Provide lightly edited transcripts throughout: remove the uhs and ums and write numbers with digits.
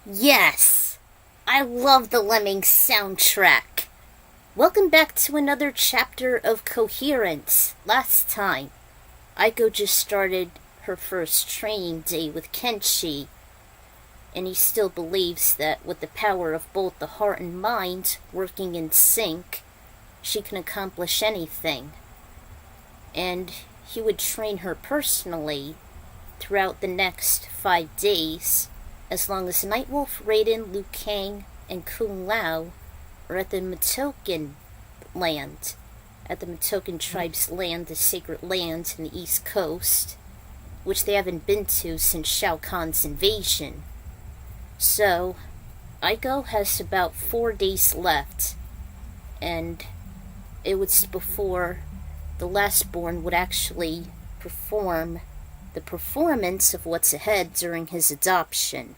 Yes! I love the Lemmings soundtrack! Welcome back to another chapter of Koherence. Last time, Aiko just started her first training day with Kenshi, and he still believes that with the power of both the heart and mind working in sync, she can accomplish anything. And he would train her personally throughout the next 5 days, as long as Nightwolf, Raiden, Liu Kang, and Kung Lao are at the Matokan land, at the Matokan tribe's land, the sacred land in the East Coast, which they haven't been to since Shao Kahn's invasion. So, Aiko has about 4 days left, and it was before the lastborn would actually perform the performance of what's ahead during his adoption.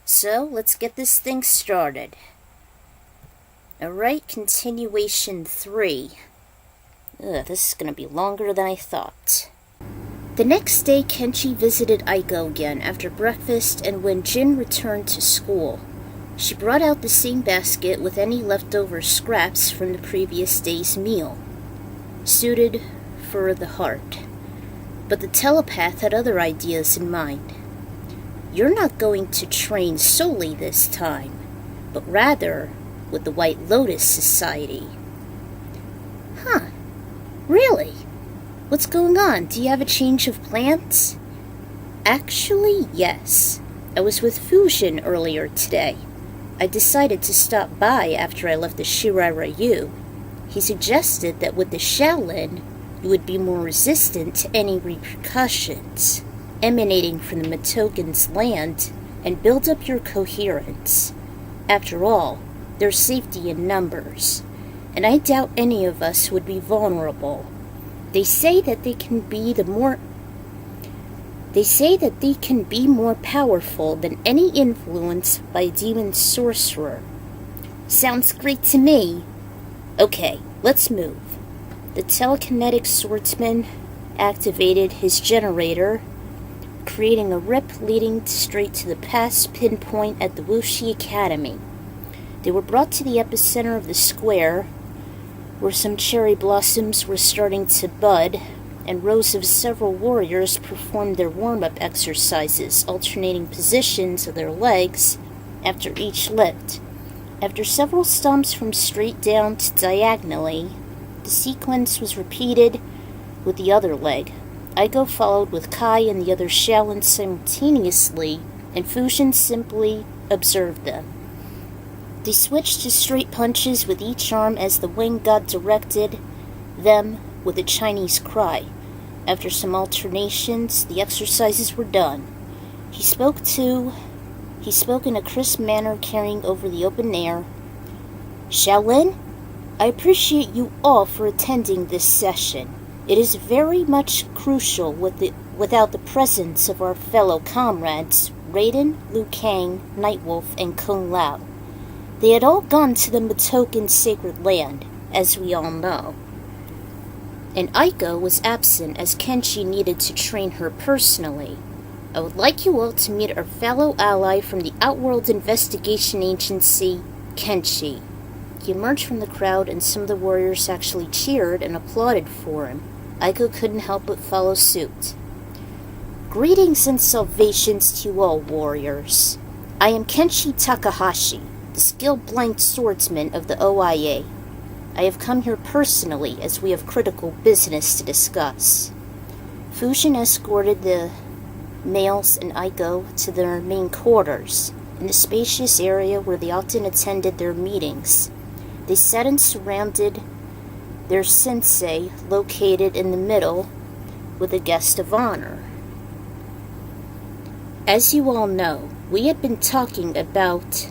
So, let's get this thing started. Alright, continuation 3. This is gonna be longer than I thought. The next day, Kenshi visited Aiko again after breakfast, and when Jin returned to school, she brought out the same basket with any leftover scraps from the previous day's meal, suited for the heart. But the telepath had other ideas in mind. You're not going to train solely this time, but rather with the White Lotus Society. Huh, really? What's going on? Do you have a change of plans? Actually, yes. I was with Fusion earlier today. I decided to stop by after I left the Shirai Ryu. He suggested that with the Shaolin, you would be more resistant to any repercussions emanating from the Matokan's land and build up your coherence. After all, there's safety in numbers, and I doubt any of us would be vulnerable. They say that they can be more powerful than any influence by a demon sorcerer. Sounds great to me. Okay, let's move. The telekinetic swordsman activated his generator, creating a rip leading straight to the past pinpoint at the Wuxi Academy. They were brought to the epicenter of the square, where some cherry blossoms were starting to bud, and rows of several warriors performed their warm-up exercises, alternating positions of their legs after each lift. After several stomps from straight down to diagonally, the sequence was repeated with the other leg. Aiko followed with Kai and the other Shaolin simultaneously, and Fusion simply observed them. They switched to straight punches with each arm as the wing god directed them with a Chinese cry. After some alternations, the exercises were done. He spoke in a crisp manner, carrying over the open air. Shaolin, I appreciate you all for attending this session. It is very much crucial without the presence of our fellow comrades, Raiden, Liu Kang, Nightwolf, and Kung Lao. They had all gone to the Matokan sacred land, as we all know. And Aiko was absent as Kenshi needed to train her personally. I would like you all to meet our fellow ally from the Outworld Investigation Agency, Kenshi. He emerged from the crowd, and some of the warriors actually cheered and applauded for him. Aiko couldn't help but follow suit. Greetings and salvations to you all, warriors. I am Kenshi Takahashi, the skilled blind swordsman of the OIA. I have come here personally as we have critical business to discuss. Fusion escorted the males and Aiko to their main quarters, in the spacious area where they often attended their meetings. They sat and surrounded their sensei, located in the middle, with a guest of honor. As you all know, we had been talking about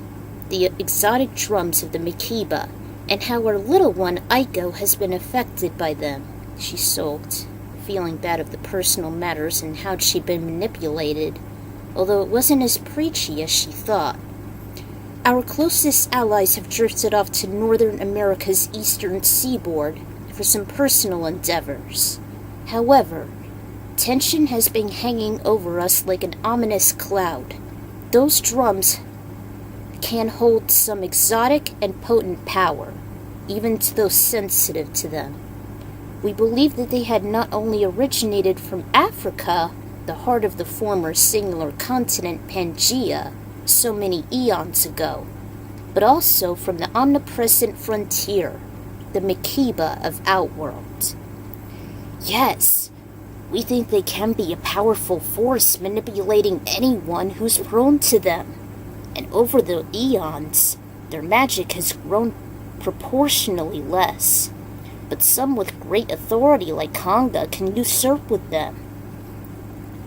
the exotic drums of the Mikiba, and how our little one, Aiko, has been affected by them, she sulked, feeling bad of the personal matters and how she'd been manipulated, although it wasn't as preachy as she thought. Our closest allies have drifted off to Northern America's eastern seaboard for some personal endeavors. However, tension has been hanging over us like an ominous cloud. Those drums can hold some exotic and potent power, even to those sensitive to them. We believe that they had not only originated from Africa, the heart of the former singular continent Pangaea, so many eons ago, but also from the omnipresent frontier, the Makiba of Outworld. Yes, we think they can be a powerful force manipulating anyone who's prone to them, and over the eons, their magic has grown proportionally less, but some with great authority like Konga can usurp with them.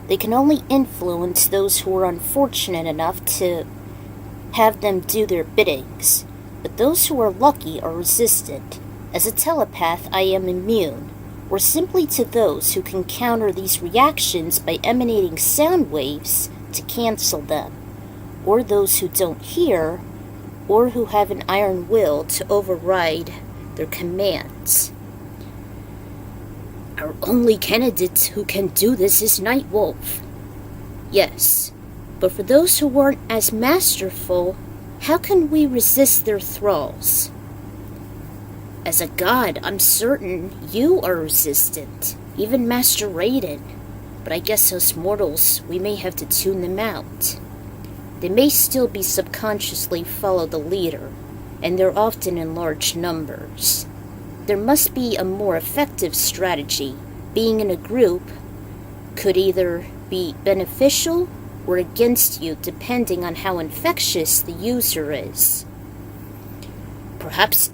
They can only influence those who are unfortunate enough to have them do their biddings, but those who are lucky are resistant. As a telepath, I am immune, or simply to those who can counter these reactions by emanating sound waves to cancel them, or those who don't hear, or who have an iron will to override their commands. Our only candidate who can do this is Nightwolf. Yes, but for those who weren't as masterful, how can we resist their thralls? As a god, I'm certain you are resistant, even Master Raiden, but I guess us mortals, we may have to tune them out. They may still be subconsciously follow the leader, and they're often in large numbers. There must be a more effective strategy. Being in a group could either be beneficial or against you depending on how infectious the user is. Perhaps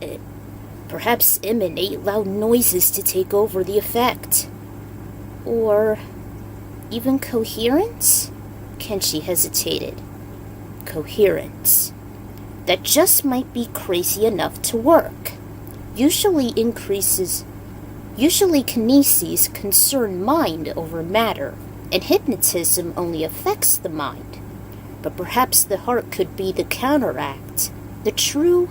emanate loud noises to take over the effect. Or even coherence? Kenshi hesitated. Coherence. That just might be crazy enough to work. Usually kineses concern mind over matter, and hypnotism only affects the mind. But perhaps the heart could be the counteract. The true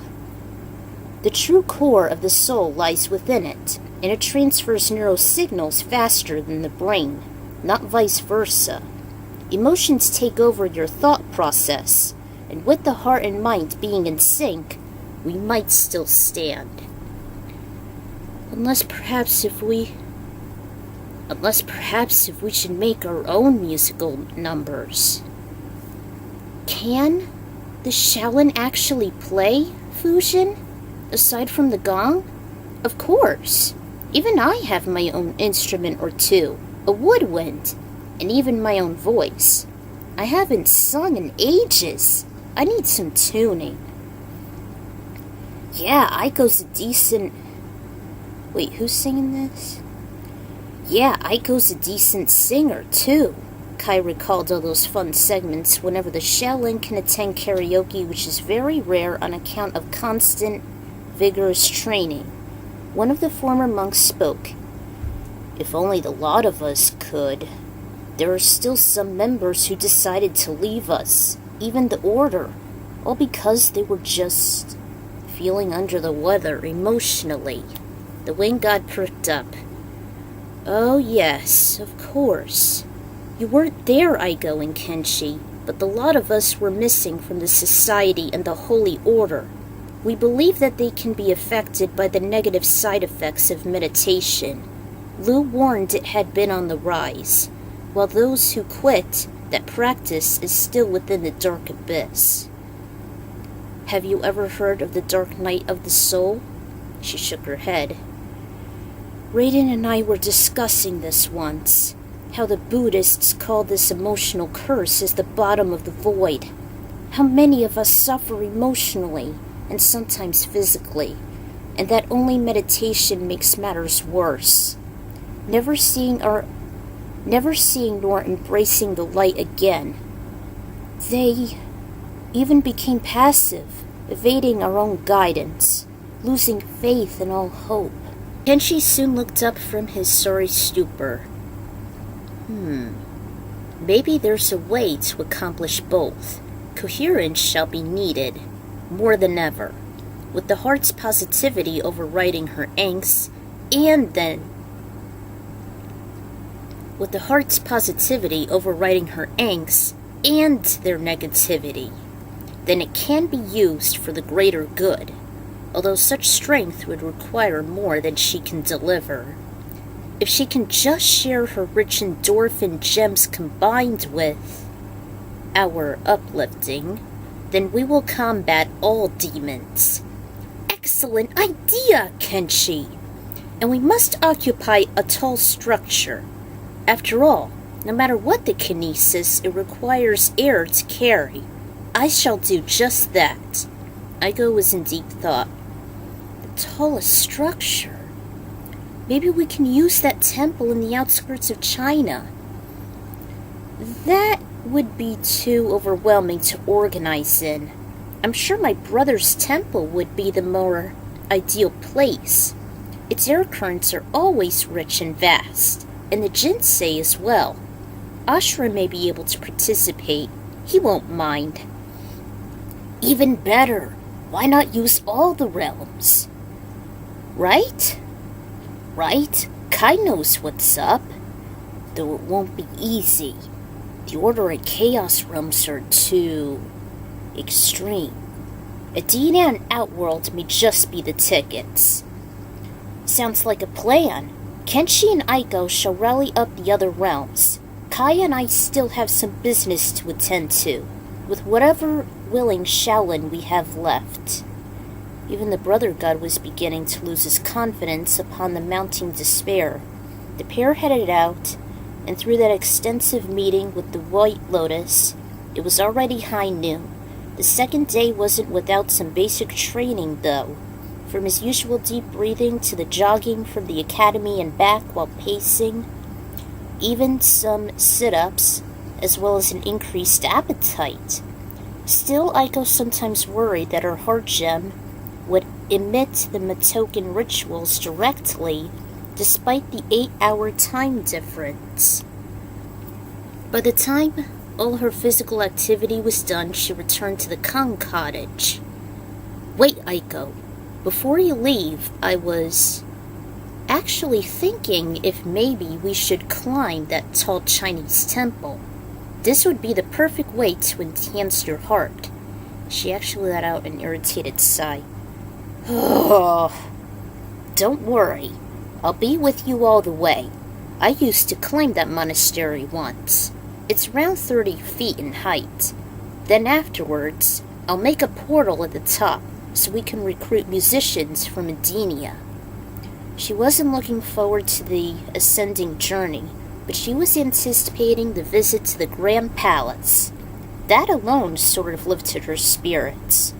core of the soul lies within it, and it transfers neurosignals faster than the brain, not vice versa. Emotions take over your thought process, and with the heart and mind being in sync, we might still stand. Unless perhaps if we should make our own musical numbers. Can the Shaolin actually play fusion, aside from the gong? Of course. Even I have my own instrument or two, a woodwind, and even my own voice. I haven't sung in ages. I need some tuning. Yeah, Aiko's a decent... Wait, who's singing this? Yeah, Aiko's a decent singer, too. Kai recalled all those fun segments whenever the Shaolin can attend karaoke, which is very rare on account of constant, vigorous training. One of the former monks spoke. If only the lot of us could. There are still some members who decided to leave us, even the order, all because they were just feeling under the weather emotionally. The wind god perked up. Oh yes, of course. You weren't there, Aiko and Kenshi, but the lot of us were missing from the society and the holy order. We believe that they can be affected by the negative side effects of meditation. Lu warned it had been on the rise, while those who quit, that practice is still within the dark abyss. Have you ever heard of the dark night of the soul? She shook her head. Raiden and I were discussing this once, how the Buddhists call this emotional curse as the bottom of the void. How many of us suffer emotionally, and sometimes physically, and that only meditation makes matters worse. Never seeing nor embracing the light again. They even became passive, evading our own guidance, losing faith and all hope. Kenshi soon looked up from his sorry stupor. Maybe there's a way to accomplish both. Coherence shall be needed, more than ever, with the heart's positivity overriding her angst, and their negativity. then it can be used for the greater good, although such strength would require more than she can deliver. If she can just share her rich endorphin gems combined with our uplifting, then we will combat all demons. Excellent idea, Kenshi! And we must occupy a tall structure. After all, no matter what the kinesis, it requires air to carry. I shall do just that. Aiko was in deep thought. The tallest structure? Maybe we can use that temple in the outskirts of China. That would be too overwhelming to organize in. I'm sure my brother's temple would be the more ideal place. Its air currents are always rich and vast, and the Jinsei as well. Ashura may be able to participate. He won't mind. Even better, why not use all the realms? Right? Right? Kai knows what's up, though it won't be easy. The Order and Chaos realms are too extreme. Adina and Outworld may just be the tickets. Sounds like a plan. Kenshi and Aiko shall rally up the other realms. Kaya and I still have some business to attend to, with whatever willing Shaolin we have left. Even the brother god was beginning to lose his confidence upon the mounting despair. The pair headed out, and through that extensive meeting with the White Lotus, it was already high noon. The second day wasn't without some basic training, though. From his usual deep breathing to the jogging from the academy and back while pacing, even some sit-ups, as well as an increased appetite. Still, Aiko sometimes worried that her heart gem would emit the Matokan rituals directly, despite the 8-hour time difference. By the time all her physical activity was done, she returned to the Kong cottage. Wait, Aiko. Before you leave, I was actually thinking if maybe we should climb that tall Chinese temple. This would be the perfect way to enhance your heart. She actually let out an irritated sigh. Oh, don't worry. I'll be with you all the way. I used to climb that monastery once. It's around 30 feet in height. Then afterwards, I'll make a portal at the top so we can recruit musicians from Adenia. She wasn't looking forward to the ascending journey, but she was anticipating the visit to the Grand Palace. That alone sort of lifted her spirits.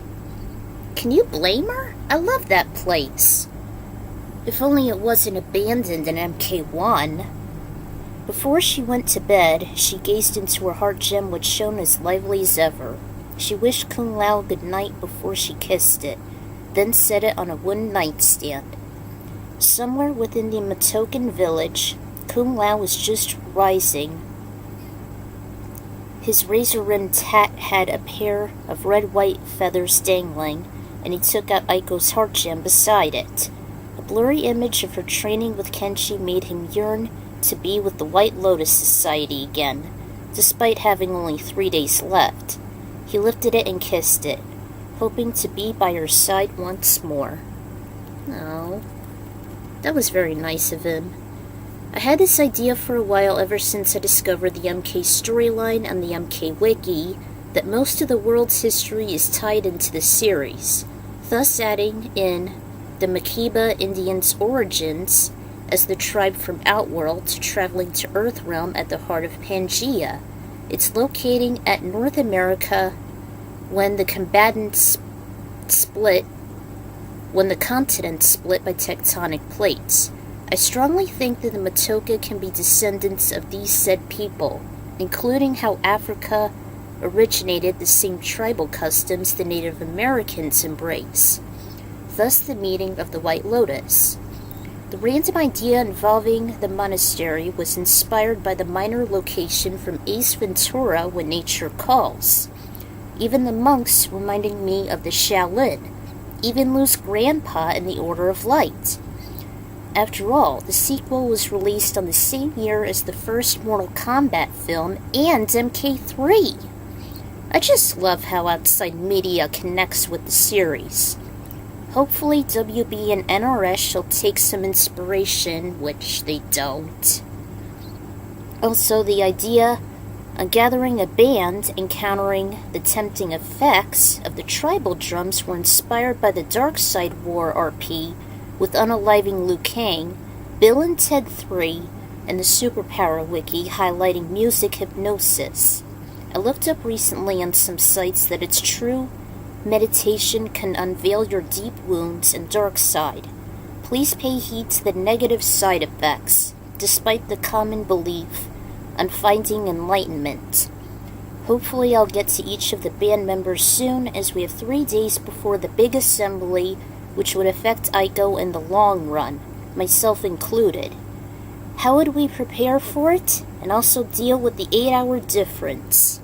Can you blame her? I love that place. If only it wasn't abandoned in MK1. Before she went to bed, she gazed into her heart gem, which shone as lively as ever. She wished Kung Lao good night before she kissed it, then set it on a wooden nightstand. Somewhere within the Matokan village, Kung Lao was just rising. His razor-rimmed hat had a pair of red-white feathers dangling, and he took out Aiko's heart gem beside it. A blurry image of her training with Kenshi made him yearn to be with the White Lotus Society again, despite having only 3 days left. He lifted it and kissed it, hoping to be by her side once more. Oh, that was very nice of him. I had this idea for a while ever since I discovered the MK storyline on the MK Wiki that most of the world's history is tied into the series, thus adding in the Makiba Indians' origins as the tribe from Outworld traveling to Earthrealm at the heart of Pangaea. It's locating at North America when the continents split by tectonic plates. I strongly think that the Matoka can be descendants of these said people, including how Africa originated the same tribal customs the Native Americans embrace. Thus the meeting of the White Lotus. The random idea involving the monastery was inspired by the minor location from Ace Ventura: When Nature Calls. Even the monks reminding me of the Shaolin, even Lu's grandpa in the Order of Light. After all, the sequel was released on the same year as the first Mortal Kombat film and MK3. I just love how outside media connects with the series. Hopefully WB and NRS shall take some inspiration, which they don't. Also, the idea of gathering a band and countering the tempting effects of the tribal drums were inspired by the Dark Side War RP with Unaliving Liu Kang, Bill and Ted 3, and the Superpower Wiki highlighting music hypnosis. I looked up recently on some sites that it's true meditation can unveil your deep wounds and dark side. Please pay heed to the negative side effects, despite the common belief on finding enlightenment. Hopefully I'll get to each of the band members soon, as we have 3 days before the big assembly, which would affect Aiko in the long run, myself included. How would we prepare for it, and also deal with the 8-hour difference?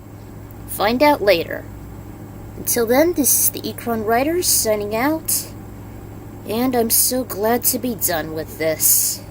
Find out later. Until then, this is the Ikron Writers signing out, and I'm so glad to be done with this.